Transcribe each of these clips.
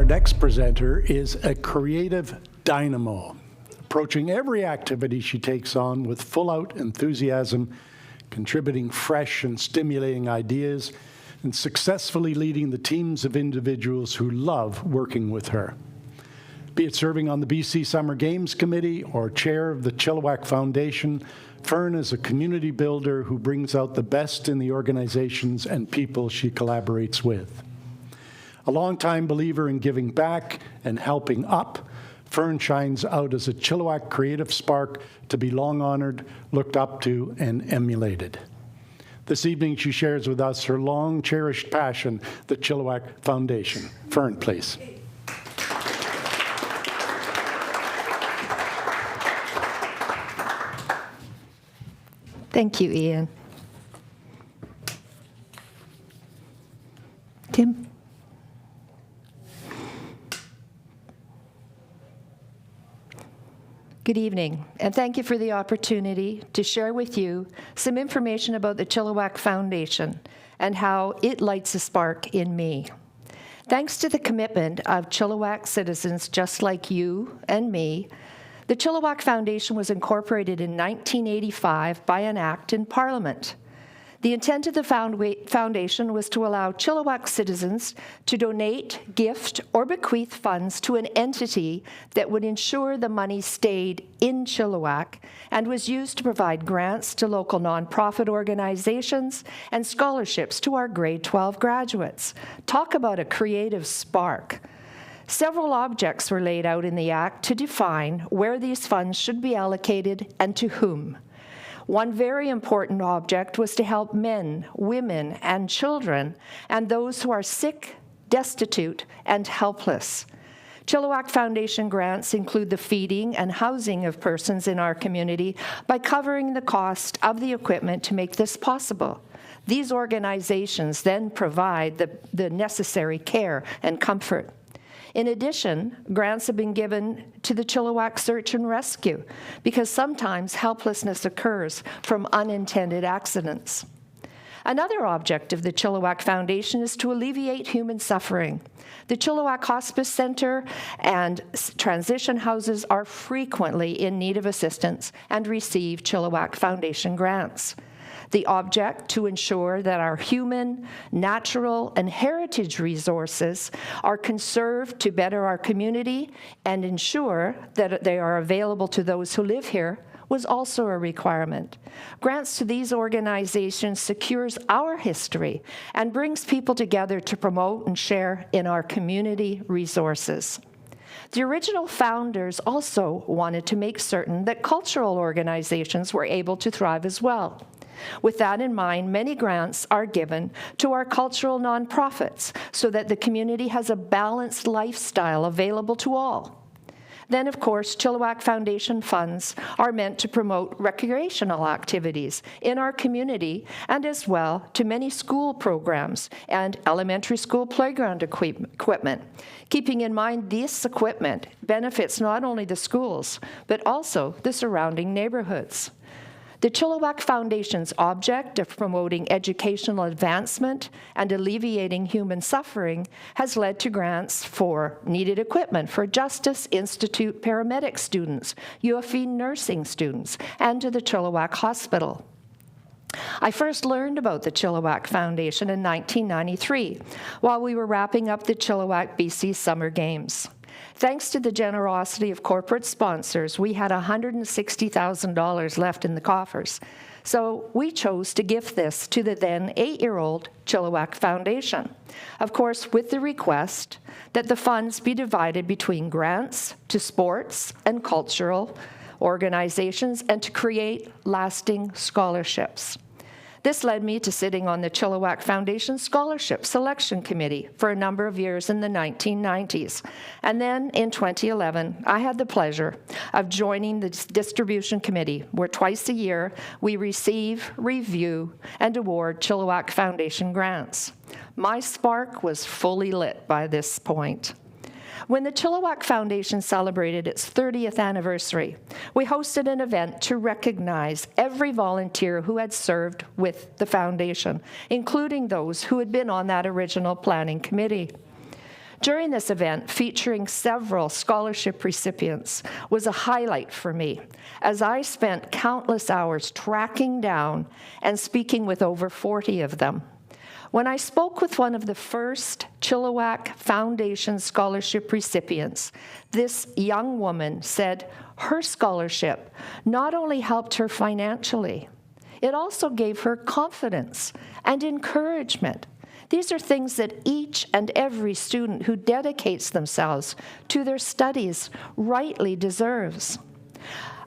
next presenter is a creative dynamo, approaching every activity she takes on with full-out enthusiasm, contributing fresh and stimulating ideas, and successfully leading the teams of individuals who love working with her. Be it serving on the BC Summer Games Committee or chair of the Chilliwack Foundation, Ferne is a community builder who brings out the best in the organizations and people she collaborates with. A longtime believer in giving back and helping up, Ferne shines out as a Chilliwack creative spark to be long honored, looked up to, and emulated. This evening, she shares with us her long-cherished passion, the Chilliwack Foundation. Ferne, please. Thank you, Ian. Tim? Good evening, and thank you for the opportunity to share with you some information about the Chilliwack Foundation and how it lights a spark in me. Thanks to the commitment of Chilliwack citizens just like you and me, the Chilliwack Foundation was incorporated in 1985 by an act in Parliament. The intent of the foundation was to allow Chilliwack citizens to donate, gift, or bequeath funds to an entity that would ensure the money stayed in Chilliwack and was used to provide grants to local nonprofit organizations and scholarships to our grade 12 graduates. Talk about a creative spark. Several objects were laid out in the Act to define where these funds should be allocated and to whom. One very important object was to help men, women, and children, and those who are sick, destitute, and helpless. Chilliwack Foundation grants include the feeding and housing of persons in our community by covering the cost of the equipment to make this possible. These organizations then provide the necessary care and comfort. In addition, grants have been given to the Chilliwack Search and Rescue because sometimes helplessness occurs from unintended accidents. Another object of the Chilliwack Foundation is to alleviate human suffering. The Chilliwack Hospice Center and transition houses are frequently in need of assistance and receive Chilliwack Foundation grants. The object to ensure that our human, natural, and heritage resources are conserved to better our community and ensure that they are available to those who live here was also a requirement. Grants to these organizations secures our history and brings people together to promote and share in our community resources. The original founders also wanted to make certain that cultural organizations were able to thrive as well. With that in mind, many grants are given to our cultural nonprofits so that the community has a balanced lifestyle available to all. Then, of course, Chilliwack Foundation funds are meant to promote recreational activities in our community and as well to many school programs and elementary school playground equipment. Keeping in mind this equipment benefits not only the schools, but also the surrounding neighborhoods. The Chilliwack Foundation's object of promoting educational advancement and alleviating human suffering has led to grants for needed equipment for Justice Institute paramedic students, UFE nursing students, and to the Chilliwack Hospital. I first learned about the Chilliwack Foundation in 1993 while we were wrapping up the Chilliwack BC Summer Games. Thanks to the generosity of corporate sponsors, we had $160,000 left in the coffers. So we chose to gift this to the then 8-year-old Chilliwack Foundation. Of course, with the request that the funds be divided between grants to sports and cultural organizations and to create lasting scholarships. This led me to sitting on the Chilliwack Foundation Scholarship Selection Committee for a number of years in the 1990s. And then in 2011, I had the pleasure of joining the Distribution Committee, where twice a year we receive, review, and award Chilliwack Foundation grants. My spark was fully lit by this point. When the Chilliwack Foundation celebrated its 30th anniversary, we hosted an event to recognize every volunteer who had served with the foundation, including those who had been on that original planning committee. During this event, featuring several scholarship recipients, was a highlight for me, as I spent countless hours tracking down and speaking with over 40 of them. When I spoke with one of the first Chilliwack Foundation scholarship recipients, this young woman said her scholarship not only helped her financially, it also gave her confidence and encouragement. These are things that each and every student who dedicates themselves to their studies rightly deserves.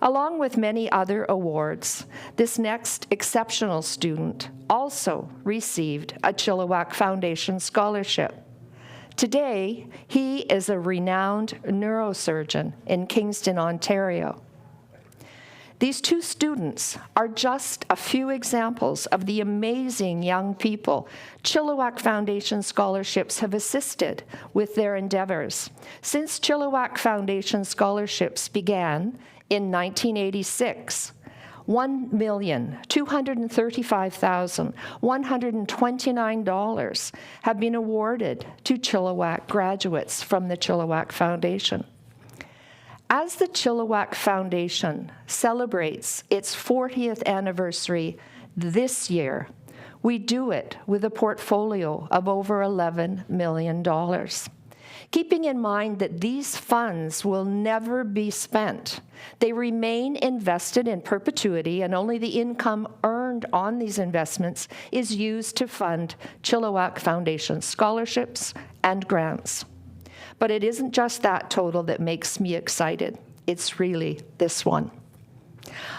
Along with many other awards, this next exceptional student also received a Chilliwack Foundation scholarship. Today, he is a renowned neurosurgeon in Kingston, Ontario. These two students are just a few examples of the amazing young people Chilliwack Foundation scholarships have assisted with their endeavors. Since Chilliwack Foundation scholarships began in 1986, $1,235,129 have been awarded to Chilliwack graduates from the Chilliwack Foundation. As the Chilliwack Foundation celebrates its 40th anniversary this year, we do it with a portfolio of over $11 million. Keeping in mind that these funds will never be spent, they remain invested in perpetuity, and only the income earned on these investments is used to fund Chilliwack Foundation scholarships and grants. But it isn't just that total that makes me excited. It's really this one.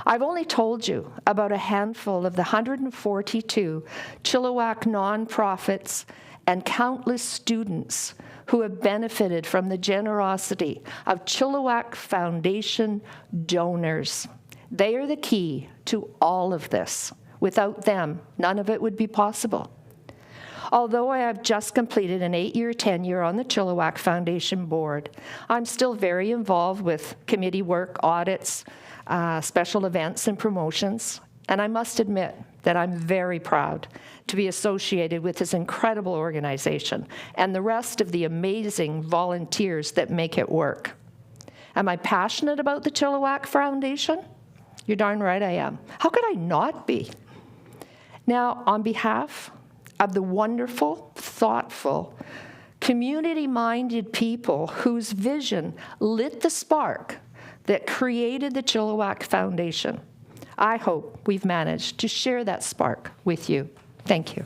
I've only told you about a handful of the 142 Chilliwack nonprofits and countless students who have benefited from the generosity of Chilliwack Foundation donors. They are the key to all of this. Without them, none of it would be possible. Although I have just completed an 8-year tenure on the Chilliwack Foundation board, I'm still very involved with committee work, audits, special events, and promotions. And I must admit that I'm very proud to be associated with this incredible organization and the rest of the amazing volunteers that make it work. Am I passionate about the Chilliwack Foundation? You're darn right I am. How could I not be? Now, on behalf of the wonderful, thoughtful, community-minded people whose vision lit the spark that created the Chilliwack Foundation, I hope we've managed to share that spark with you. Thank you.